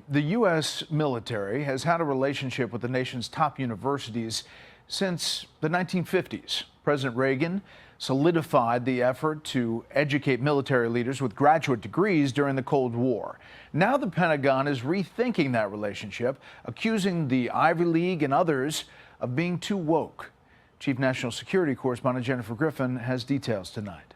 The U.S. military has had a relationship with the nation's top universities since the 1950s. President Reagan solidified the effort to educate military leaders with graduate degrees during the Cold War. Now the Pentagon is rethinking that relationship, accusing the Ivy League and others of being too woke. Chief National Security Correspondent Jennifer Griffin has details tonight.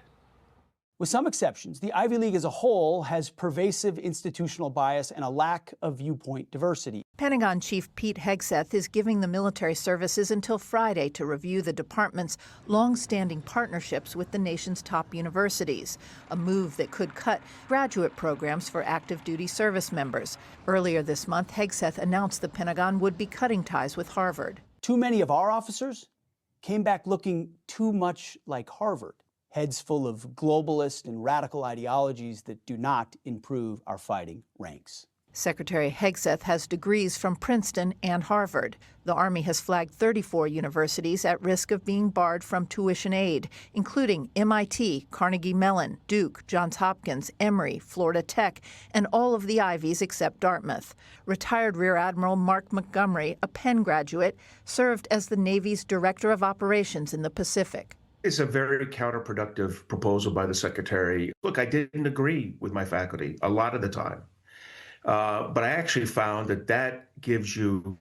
With some exceptions, the Ivy League as a whole has pervasive institutional bias and a lack of viewpoint diversity. Pentagon Chief Pete Hegseth is giving the military services until Friday to review the department's long-standing partnerships with the nation's top universities, a move that could cut graduate programs for active duty service members. Earlier this month, Hegseth announced the Pentagon would be cutting ties with Harvard. Too many of our officers came back looking too much like Harvard. Heads full of globalist and radical ideologies that do not improve our fighting ranks. Secretary Hegseth has degrees from Princeton and Harvard. The Army has flagged 34 universities at risk of being barred from tuition aid, including MIT, Carnegie Mellon, Duke, Johns Hopkins, Emory, Florida Tech, and all of the Ivies except Dartmouth. Retired Rear Admiral Mark Montgomery, a Penn graduate, served as the Navy's Director of Operations in the Pacific. It's a very counterproductive proposal by the secretary. Look, I didn't agree with my faculty a lot of the time, but I actually found that gives you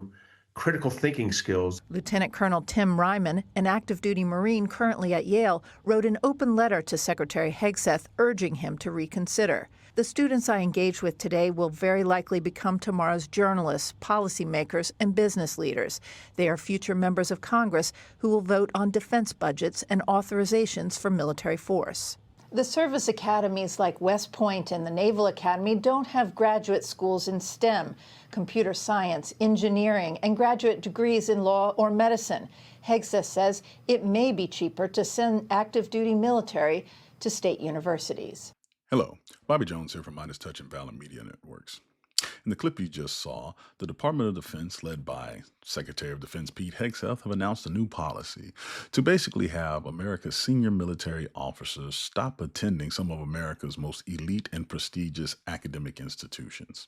critical thinking skills. Lieutenant Colonel Tim Ryman, an active duty Marine currently at Yale, wrote an open letter to Secretary Hegseth urging him to reconsider. The students I engaged with today will very likely become tomorrow's journalists, policymakers, and business leaders. They are future members of Congress who will vote on defense budgets and authorizations for military force. The service academies like West Point and the Naval Academy don't have graduate schools in STEM, computer science, engineering, and graduate degrees in law or medicine. Hegseth says it may be cheaper to send active duty military to state universities. Hello, Bobby Jones here from Midas Touch and Valor Media Networks. In the clip you just saw, the Department of Defense, led by Secretary of Defense Pete Hegseth, have announced a new policy to basically have America's senior military officers stop attending some of America's most elite and prestigious academic institutions.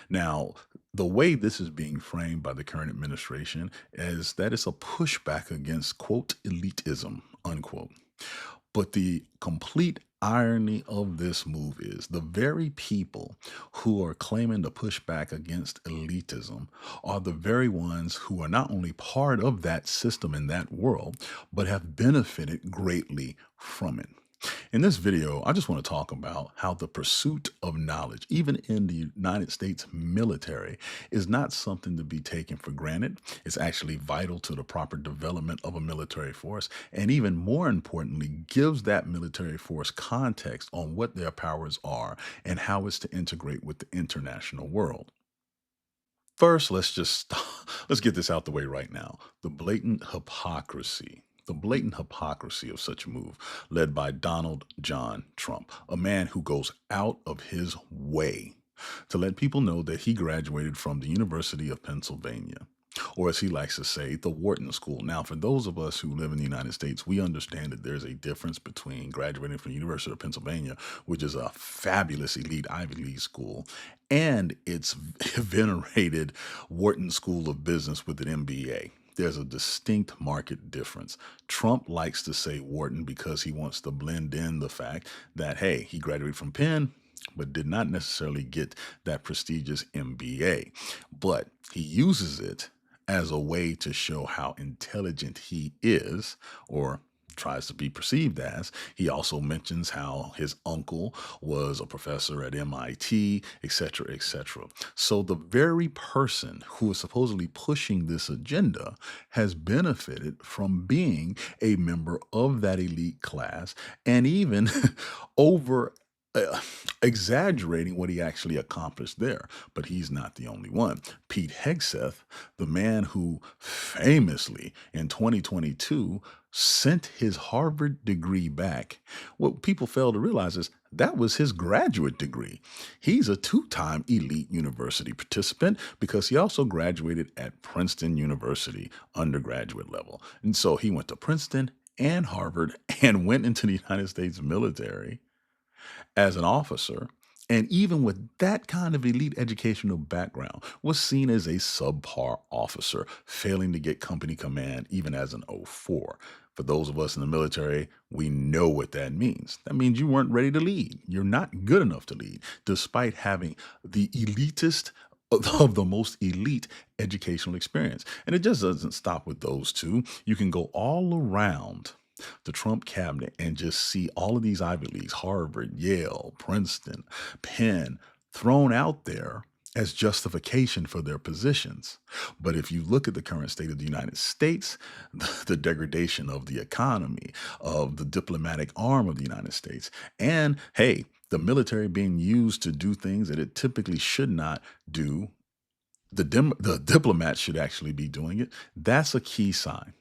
Now, the way this is being framed by the current administration is that it's a pushback against, quote, elitism, unquote. But the complete irony of this move is the very people who are claiming to push back against elitism are the very ones who are not only part of that system in that world, but have benefited greatly from it. In this video, I just want to talk about how the pursuit of knowledge, even in the United States military, is not something to be taken for granted. It's actually vital to the proper development of a military force, and even more importantly, gives that military force context on what their powers are and how it's to integrate with the international world. First, let's get this out the way right now. The blatant hypocrisy of such a move, led by Donald John Trump, a man who goes out of his way to let people know that he graduated from the University of Pennsylvania, or as he likes to say, the Wharton School. Now, for those of us who live in the United States, we understand that there's a difference between graduating from the University of Pennsylvania, which is a fabulous elite Ivy League school, and its venerated Wharton School of Business with an MBA. There's a distinct market difference. Trump likes to say Wharton because he wants to blend in the fact that, hey, he graduated from Penn, but did not necessarily get that prestigious MBA. But he uses it as a way to show how intelligent he is, or tries to be perceived as. He also mentions how his uncle was a professor at MIT, etc., etc. So the very person who is supposedly pushing this agenda has benefited from being a member of that elite class, and even over exaggerating what he actually accomplished there. But he's not the only one. Pete Hegseth, the man who famously in 2022 sent his Harvard degree back, what people fail to realize is that was his graduate degree. He's a two-time elite university participant because he also graduated at Princeton University undergraduate level. And so he went to Princeton and Harvard and went into the United States military as an officer And even with that kind of elite educational background, was seen as a subpar officer, failing to get company command even as an O4. For those of us in the military, we know what that means. That means you weren't ready to lead. You're not good enough to lead, despite having the elitist of the most elite educational experience. And it just doesn't stop with those two. You can go all around the Trump cabinet and just see all of these Ivy Leagues, Harvard, Yale, Princeton, Penn, thrown out there as justification for their positions. But if you look at the current state of the United States, the degradation of the economy, of the diplomatic arm of the United States, and hey, the military being used to do things that it typically should not do, the diplomats should actually be doing it, that's a key sign.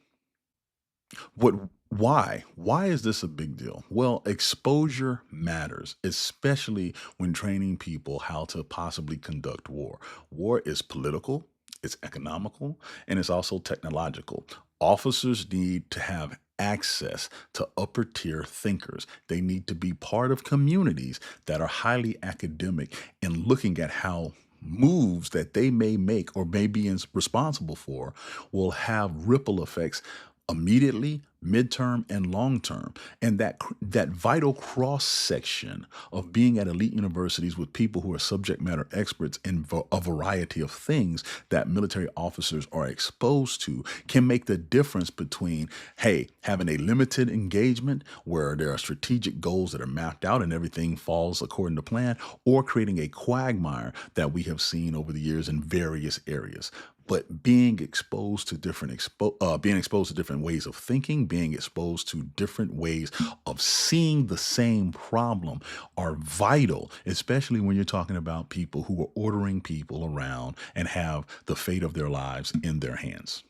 What why is this a big deal? Well, exposure matters, especially when training people how to possibly conduct war. War is political, it's economical, and it's also technological. Officers need to have access to upper tier thinkers. They need to be part of communities that are highly academic and looking at how moves that they may make or may be responsible for will have ripple effects immediately, midterm, and long term. And that vital cross section of being at elite universities with people who are subject matter experts in a variety of things that military officers are exposed to can make the difference between, hey, having a limited engagement where there are strategic goals that are mapped out and everything falls according to plan, or creating a quagmire that we have seen over the years in various areas. But being exposed to being exposed to different ways of thinking, being exposed to different ways of seeing the same problem are vital, especially when you're talking about people who are ordering people around and have the fate of their lives in their hands.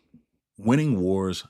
Winning wars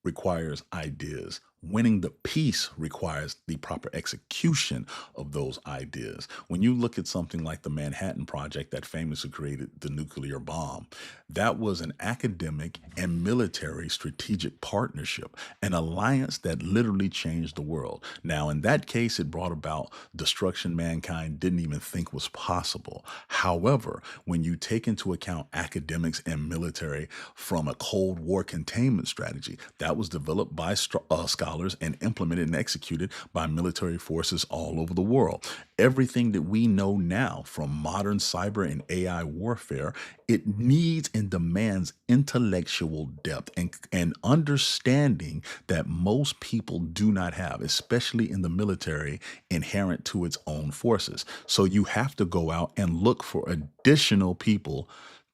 requires ideas. Winning the peace requires the proper execution of those ideas. When you look at something like the Manhattan Project that famously created the nuclear bomb, that was an academic and military strategic partnership, an alliance that literally changed the world. Now, in that case, it brought about destruction mankind didn't even think was possible. However, when you take into account academics and military from a Cold War containment strategy that was developed by scholars and implemented and executed by military forces all over the world. Everything that we know now from modern cyber and AI warfare, it needs and demands intellectual depth and understanding that most people do not have, especially in the military, inherent to its own forces. So you have to go out and look for additional people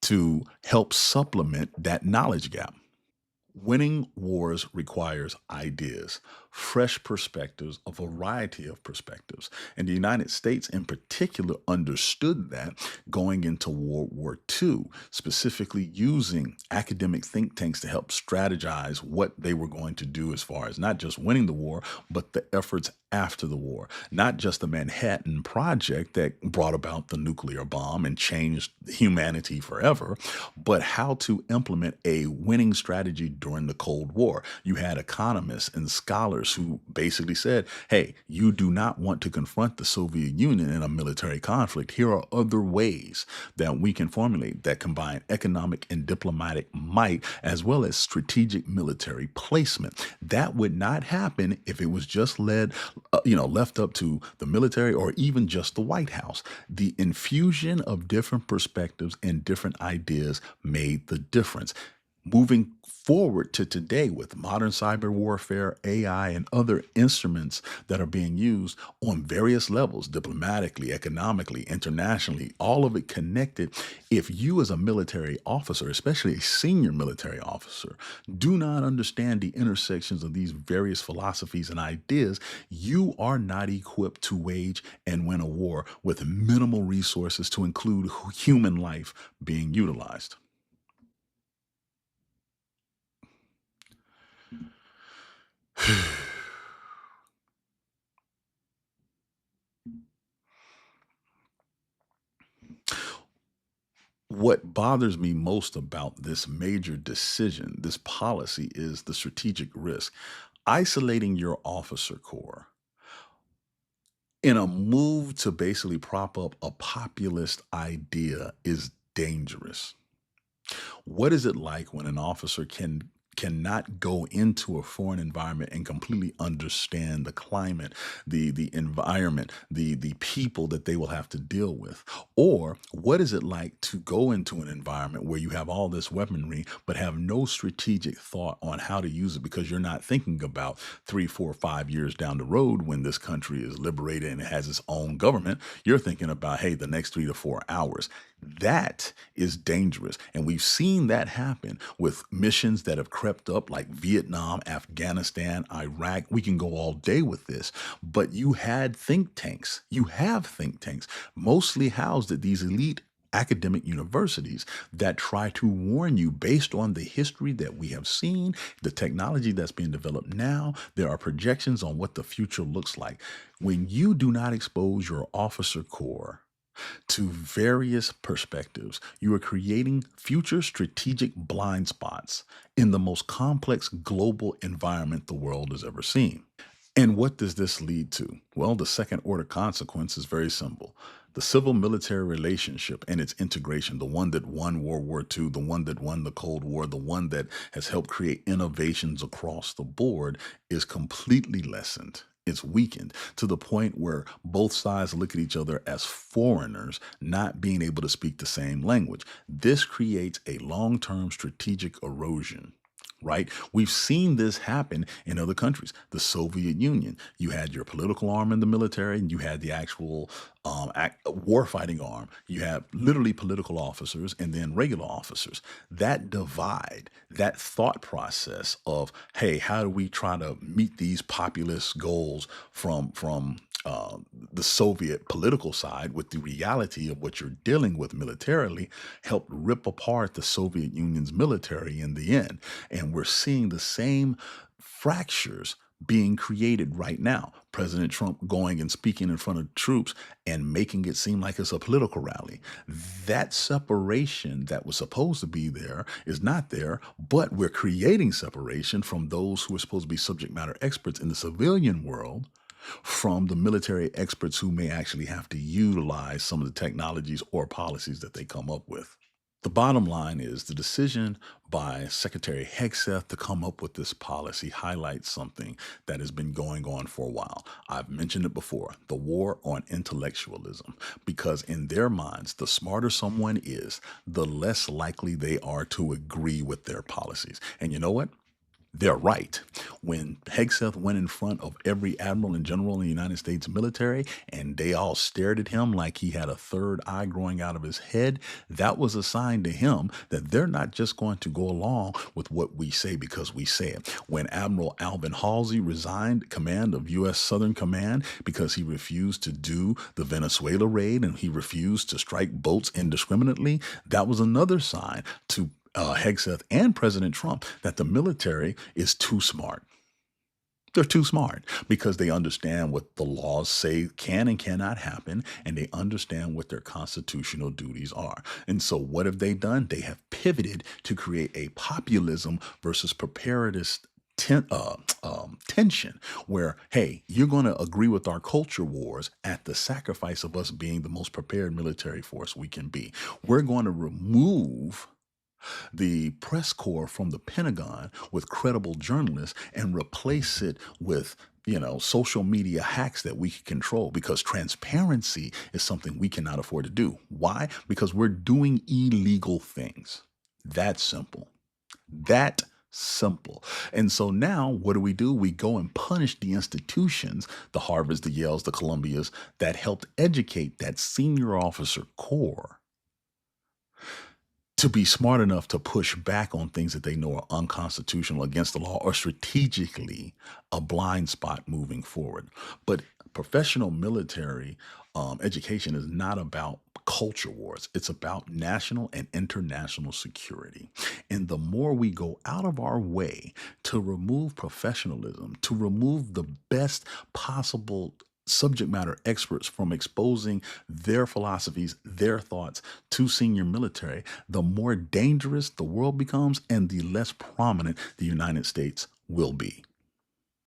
to help supplement that knowledge gap. Winning wars requires ideas, fresh perspectives, a variety of perspectives. And the United States, in particular, understood that going into World War II, specifically using academic think tanks to help strategize what they were going to do as far as not just winning the war, but the efforts after the war. Not just the Manhattan Project that brought about the nuclear bomb and changed humanity forever, but how to implement a winning strategy during the Cold War. You had economists and scholars who basically said, hey, you do not want to confront the Soviet Union in a military conflict. Here are other ways that we can formulate that combine economic and diplomatic might as well as strategic military placement. That would not happen if it was just left up to the military or even just the White House. The infusion of different perspectives and different ideas made the difference. Moving forward to today with modern cyber warfare, AI, and other instruments that are being used on various levels, diplomatically, economically, internationally, all of it connected. If you as a military officer, especially a senior military officer, do not understand the intersections of these various philosophies and ideas, you are not equipped to wage and win a war with minimal resources to include human life being utilized. What bothers me most about this major decision, this policy, is the strategic risk. Isolating your officer corps in a move to basically prop up a populist idea is dangerous. What is it like when an officer cannot go into a foreign environment and completely understand the climate, the environment, the people that they will have to deal with? Or what is it like to go into an environment where you have all this weaponry but have no strategic thought on how to use it because you're not thinking about 3, 4, 5 years down the road when this country is liberated and it has its own government? You're thinking about, hey, the next 3 to 4 hours. That is dangerous. And we've seen that happen with missions that have crept up like Vietnam, Afghanistan, Iraq. We can go all day with this, but you had think tanks. You have think tanks mostly housed at these elite academic universities that try to warn you based on the history that we have seen, the technology that's being developed now. There are projections on what the future looks like. When you do not expose your officer corps to various perspectives, you are creating future strategic blind spots in the most complex global environment the world has ever seen. And what does this lead to? Well, the second order consequence is very simple. The civil military relationship and its integration, the one that won World War II, the one that won the Cold War, the one that has helped create innovations across the board, is completely lessened. It's weakened to the point where both sides look at each other as foreigners, not being able to speak the same language. This creates a long-term strategic erosion. Right? We've seen this happen in other countries. The Soviet Union, you had your political arm in the military, and you had the actual war-fighting arm. You have literally political officers and then regular officers. That divide, that thought process of, hey, how do we try to meet these populist goals from the Soviet political side with the reality of what you're dealing with militarily, helped rip apart the Soviet Union's military in the end. And we're seeing the same fractures being created right now. President Trump going and speaking in front of troops and making it seem like it's a political rally. That separation that was supposed to be there is not there, but we're creating separation from those who are supposed to be subject matter experts in the civilian world from the military experts who may actually have to utilize some of the technologies or policies that they come up with. The bottom line is the decision by Secretary Hegseth to come up with this policy highlights something that has been going on for a while. I've mentioned it before, the war on intellectualism, because in their minds, the smarter someone is, the less likely they are to agree with their policies. And you know what? They're right. When Hegseth went in front of every admiral and general in the United States military and they all stared at him like he had a third eye growing out of his head, that was a sign to him that they're not just going to go along with what we say because we say it. When Admiral Alvin Halsey resigned command of U.S. Southern Command because he refused to do the Venezuela raid and he refused to strike boats indiscriminately, that was another sign to Hegseth and President Trump that the military is too smart. They're too smart because they understand what the laws say can and cannot happen, and they understand what their constitutional duties are. And so what have they done? They have pivoted to create a populism versus preparedness tension where, hey, you're going to agree with our culture wars at the sacrifice of us being the most prepared military force we can be. We're going to remove the press corps from the Pentagon with credible journalists and replace it with, social media hacks that we can control, because transparency is something we cannot afford to do. Why? Because we're doing illegal things. That simple. That simple. And so now what do? We go and punish the institutions, the Harvards, the Yales, the Columbias, that helped educate that senior officer corps to be smart enough to push back on things that they know are unconstitutional, against the law, or strategically a blind spot moving forward. But professional military education is not about culture wars. It's about national and international security. And the more we go out of our way to remove professionalism, to remove the best possible subject matter experts from exposing their philosophies, their thoughts to senior military, the more dangerous the world becomes and the less prominent the United States will be.